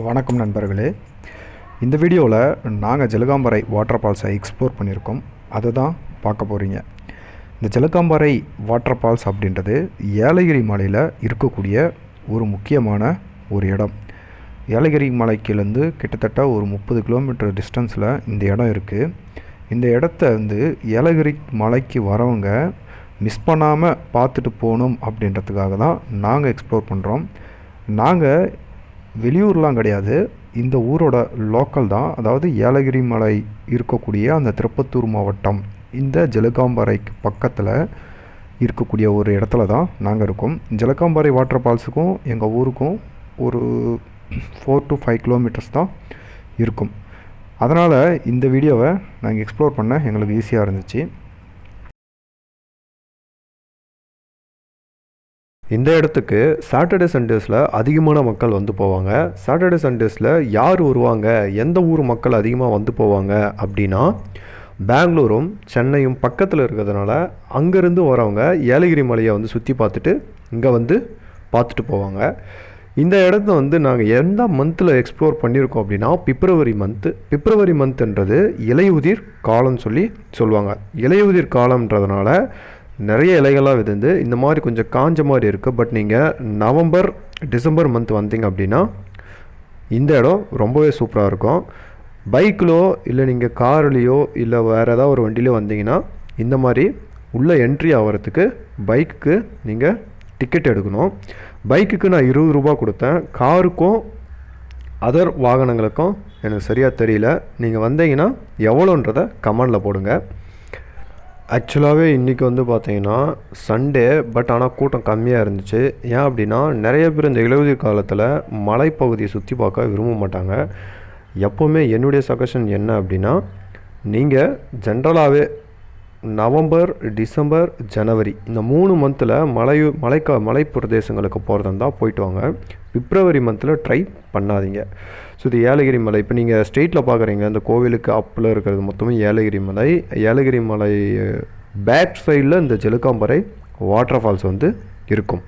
வணக்கம் நண்பர்களே. இந்த வீடியோவில் நாங்கள் ஜலகாம்பரை வாட்டர் ஃபால்ஸை எக்ஸ்ப்ளோர் பண்ணியிருக்கோம். அதை தான் பார்க்க போகிறீங்க. இந்த ஜலகாம்பரை வாட்டர் ஃபால்ஸ் அப்படின்றது ஏலகிரி மலையில் இருக்கக்கூடிய ஒரு முக்கியமான ஒரு இடம். ஏலகிரி மலைக்கிலேருந்து கிட்டத்தட்ட ஒரு 30 கிலோமீட்டர் டிஸ்டன்ஸில் இந்த இடம் இருக்குது. இந்த இடத்த ஏலகிரி மலைக்கு வரவங்க மிஸ் பண்ணாமல் பார்த்துட்டு போகணும் அப்படின்றதுக்காக தான் நாங்கள் எக்ஸ்ப்ளோர் பண்ணுறோம். நாங்கள் வெளியூர்லாம் கிடையாது, இந்த ஊரோட லோக்கல் தான். அதாவது ஏலகிரி மலை இருக்கக்கூடிய அந்த திருப்பத்தூர் மாவட்டம் இந்த ஜலகாம்பரைக்கு பக்கத்தில் இருக்கக்கூடிய ஒரு இடத்துல தான் நாங்கள் இருக்கோம். ஜலகாம்பரை வாட்டர் ஃபால்ஸுக்கும் எங்கள் ஊருக்கும் ஒரு 4 to 5 கிலோமீட்டர்ஸ் தான் இருக்கும். அதனால் இந்த வீடியோவை நாங்கள் எக்ஸ்ப்ளோர் பண்ண எங்களுக்கு ஈஸியாக இருந்துச்சு. இந்த இடத்துக்கு சாட்டர்டே சண்டேஸில் அதிகமான மக்கள் வந்து போவாங்க. சாட்டர்டே சண்டேஸில் யார் வருவாங்க, எந்த ஊர் மக்கள் அதிகமாக வந்து போவாங்க அப்படின்னா, பெங்களூரும் சென்னையும் பக்கத்தில் இருக்கிறதுனால அங்கேருந்து வரவங்க ஏலகிரி மலையை சுற்றி பார்த்துட்டு இங்கே பார்த்துட்டு போவாங்க. இந்த இடத்த நாங்கள் எந்த மந்தில் எக்ஸ்ப்ளோர் பண்ணியிருக்கோம் அப்படின்னா பிப்ரவரி மந்த்ன்றது இலையுதிர் காலம்னு சொல்லுவாங்க. இலையுதிர் காலம்ன்றதுனால நிறைய இலைகள்லாம் விழுந்து இந்த மாதிரி கொஞ்சம் காஞ்ச மாதிரி இருக்குது. பட் நீங்கள் நவம்பர் டிசம்பர் மந்த் வந்தீங்க அப்படின்னா இந்த இடம் ரொம்பவே சூப்பராக இருக்கும். பைக்கிலோ இல்லை நீங்கள் கார்லேயோ இல்லை வேறு ஏதாவது ஒரு வண்டியிலோ வந்தீங்கன்னா இந்த மாதிரி உள்ளே என்ட்ரி ஆகிறதுக்கு பைக்குக்கு நீங்கள் டிக்கெட் எடுக்கணும். பைக்குக்கு நான் 20 ரூபா கொடுத்தேன். காருக்கும் அதர் வாகனங்களுக்கும் எனக்கு சரியாக தெரியல. நீங்கள் வந்தீங்கன்னா எவ்வளோன்றதை கமெண்டில் போடுங்க. ஆக்சுவலாகவே இன்றைக்கி பார்த்தீங்கன்னா சண்டே, பட் ஆனால் கூட்டம் கம்மியாக இருந்துச்சு. ஏன் அப்படின்னா நிறைய பேர் இந்த இலையுதிர் காலத்தில் மலைப்பகுதியை சுற்றி பார்க்க விரும்ப மாட்டாங்க. எப்போவுமே என்னுடைய சஜஷன் என்ன அப்படின்னா, நீங்கள் ஜென்ரலாகவே நவம்பர் டிசம்பர் ஜனவரி இந்த 3 மந்தில் மலை பிரதேசங்களுக்கு போகிறதா இருந்தால் போயிட்டு வாங்க. பிப்ரவரி மந்தில் ட்ரை பண்ணாதீங்க. ஸோ இது ஏலகிரி மலை. இப்போ நீங்கள் ஸ்ட்ரெயிட்டில் பார்க்குறீங்க, இந்த கோவிலுக்கு அப்பில் இருக்கிறது மொத்தமே ஏலகிரி மலை பேக் சைடில் இந்த ஜலகாம்பரை வாட்டர் ஃபால்ஸ் இருக்கும்.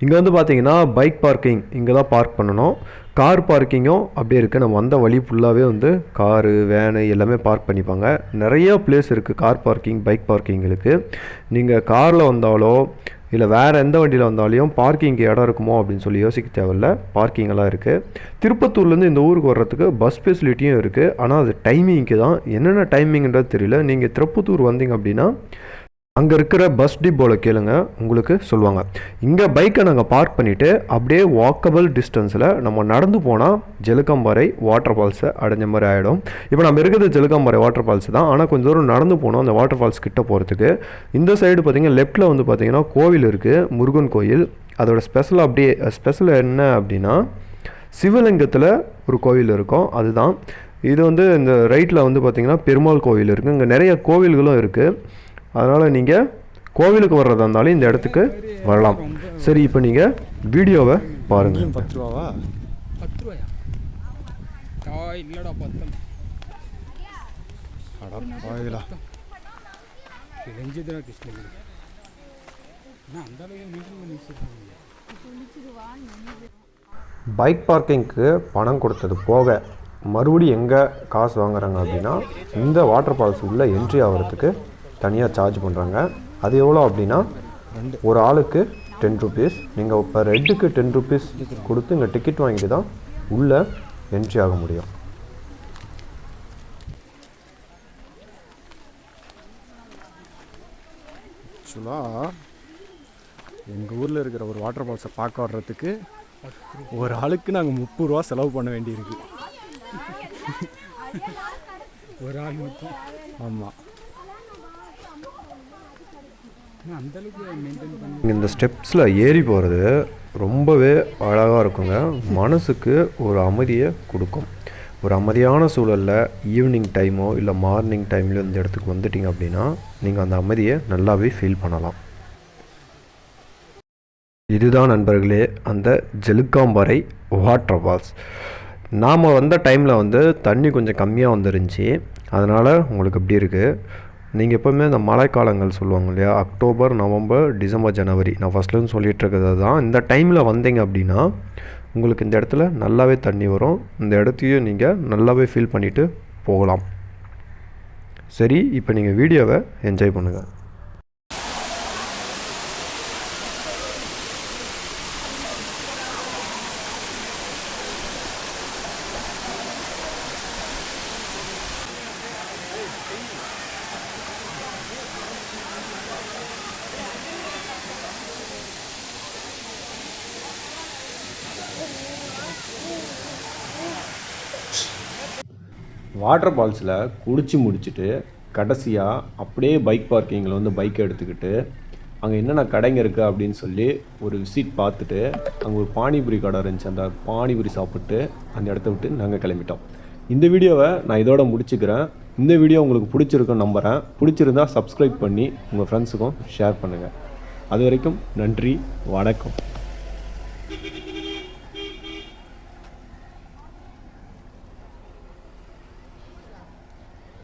இங்கே பார்த்தீங்கன்னா பைக் பார்க்கிங் இங்கே தான் பார்க் பண்ணணும். கார் பார்க்கிங்கும் அப்படியே இருக்குது. நம்ம வந்த வழி ஃபுல்லாகவே காரு வேனு எல்லாமே பார்க் பண்ணிப்பாங்க. நிறைய பிளேஸ் இருக்குது கார் பார்க்கிங் பைக் பார்க்கிங்களுக்கு. நீங்கள் காரில் வந்தாலோ இல்லை வேறு எந்த வண்டியில் வந்தாலையும் பார்க்கிங்க்கு இடம் இருக்குமோ அப்படின்னு யோசிக்க தேவையில்ல. பார்க்கிங்கெல்லாம் இருக்குது. திருப்பத்தூர்லேருந்து இந்த ஊருக்கு வர்றதுக்கு பஸ் ஃபெசிலிட்டியும் இருக்குது. ஆனால் அது டைமிங்க்கு தான். என்னென்ன டைமிங்ன்றது தெரியல. நீங்கள் திருப்பத்தூர் வந்தீங்க அப்படின்னா அங்கே இருக்கிற பஸ் டிப்போவில் கேளுங்க, உங்களுக்கு சொல்லுவாங்க. இங்கே பைக்கை நாங்கள் பார்க் பண்ணிவிட்டு அப்படியே வாக்கபிள் டிஸ்டன்ஸில் நம்ம நடந்து போனால் ஜலகாம்பரை வாட்டர் ஃபால்ஸை அடைஞ்ச மாதிரி ஆகிடும். இப்போ நம்ம இருக்கிறது ஜலகாம்பரை வாட்டர் ஃபால்ஸ் தான். ஆனால் கொஞ்சம் தூரம் நடந்து போனோம் அந்த வாட்டர் ஃபால்ஸ் கிட்ட போகிறதுக்கு. இந்த சைடு பார்த்திங்கன்னா லெஃப்ட்டில் பார்த்திங்கன்னா கோவில் இருக்குது, முருகன் கோயில். அதோட ஸ்பெஷல் என்ன அப்படின்னா, சிவலிங்கத்தில் ஒரு கோவில் இருக்கும், அதுதான் இது. இந்த ரைட்டில் பார்த்திங்கன்னா பெருமாள் கோவில் இருக்குது. இங்கே நிறைய கோவில்களும் இருக்குது. அதனால் நீங்கள் கோவிலுக்கு வர்றதா இருந்தாலும் இந்த இடத்துக்கு வரலாம். சரி, இப்போ நீங்கள் வீடியோவை பாருங்கள். 10 ரூபாவா? 10 ரூபாயா? இல்லைடா 10. அடப்பாவிலா தெரிஞ்சதுனா கிருஷ்ணகிரி நான் அந்த அளவுக்கு பைக் பார்க்கிங்க்கு பணம் கொடுத்தது போக மறுபடியும் எங்கே காசு வாங்குறாங்க அப்படின்னா, இந்த வாட்டர் ஃபால்ஸ் உள்ள என்ட்ரி ஆகிறதுக்கு தனியாக சார்ஜ் பண்ணுறாங்க. அது எவ்வளோ அப்படின்னா, ஒரு ஆளுக்கு 10 ருபீஸ். நீங்கள் இப்போ ரெட்டுக்கு 10 ருபீஸ் கொடுத்து இங்கே டிக்கெட் வாங்கிட்டு தான் உள்ளே என்ட்ரி ஆக முடியும். ஆக்சுவலாக எங்கள் ஊரில் இருக்கிற ஒரு வாட்டர் ஃபால்ஸை பார்க்க வர்றதுக்கு ஒரு ஆளுக்கு நாங்கள் 30 ரூபா செலவு பண்ண வேண்டியிருக்கு. ஒரு ஆள் மட்டும். ஆமாம், இந்த ஸ்டெப்ஸில் ஏறி போகிறது ரொம்பவே அழகாக இருக்குங்க. மனசுக்கு ஒரு அமைதியை கொடுக்கும். ஒரு அமைதியான சூழலில் ஈவினிங் டைமோ இல்லை மார்னிங் டைம்லையோ இந்த இடத்துக்கு வந்துட்டிங்க அப்படின்னா நீங்கள் அந்த அமைதியை நல்லாவே ஃபீல் பண்ணலாம். இதுதான் நண்பர்களே அந்த ஜலகாம்பரை வாட்டர் ஃபால்ஸ். நாம் வந்த டைமில் தண்ணி கொஞ்சம் கம்மியாக வந்துருந்துச்சு. அதனால் உங்களுக்கு இப்படி இருக்குது. நீங்கள் எப்போவுமே இந்த மழைக்காலங்கள் சொல்லுவாங்க இல்லையா, அக்டோபர் நவம்பர் டிசம்பர் ஜனவரி, நான் ஃபஸ்ட்லேருந்து சொல்லிகிட்டு இருக்கிறது தான். இந்த டைமில் வந்தீங்க அப்படின்னா உங்களுக்கு இந்த இடத்துல நல்லாவே தண்ணி வரும். இந்த இடத்தையும் நீங்கள் நல்லாவே ஃபீல் பண்ணிவிட்டு போகலாம். சரி, இப்போ நீங்கள் வீடியோவை என்ஜாய் பண்ணுங்கள். வாட்டர் ஃபால்ஸில் குளித்து முடிச்சுட்டு கடைசியாக அப்படியே பைக் பார்க்கிங்கில் வந்து பைக்கை எடுத்துக்கிட்டு அங்கே என்னென்ன கடைங்க இருக்குது அப்படின்னு சொல்லி ஒரு விசிட் பார்த்துட்டு அங்கே ஒரு பானிபூரி கடை இருந்துச்சு. அந்த பானிபூரி சாப்பிட்டு அந்த இடத்த விட்டு நாங்கள் கிளம்பிட்டோம். இந்த வீடியோவை நான் இதோட முடிச்சுக்கிறேன். இந்த வீடியோ உங்களுக்கு பிடிச்சிருக்குன்னு நம்புகிறேன். பிடிச்சிருந்தா சப்ஸ்கிரைப் பண்ணி உங்கள் ஃப்ரெண்ட்ஸுக்கும் ஷேர் பண்ணுங்கள். அது வரைக்கும் நன்றி, வணக்கம்.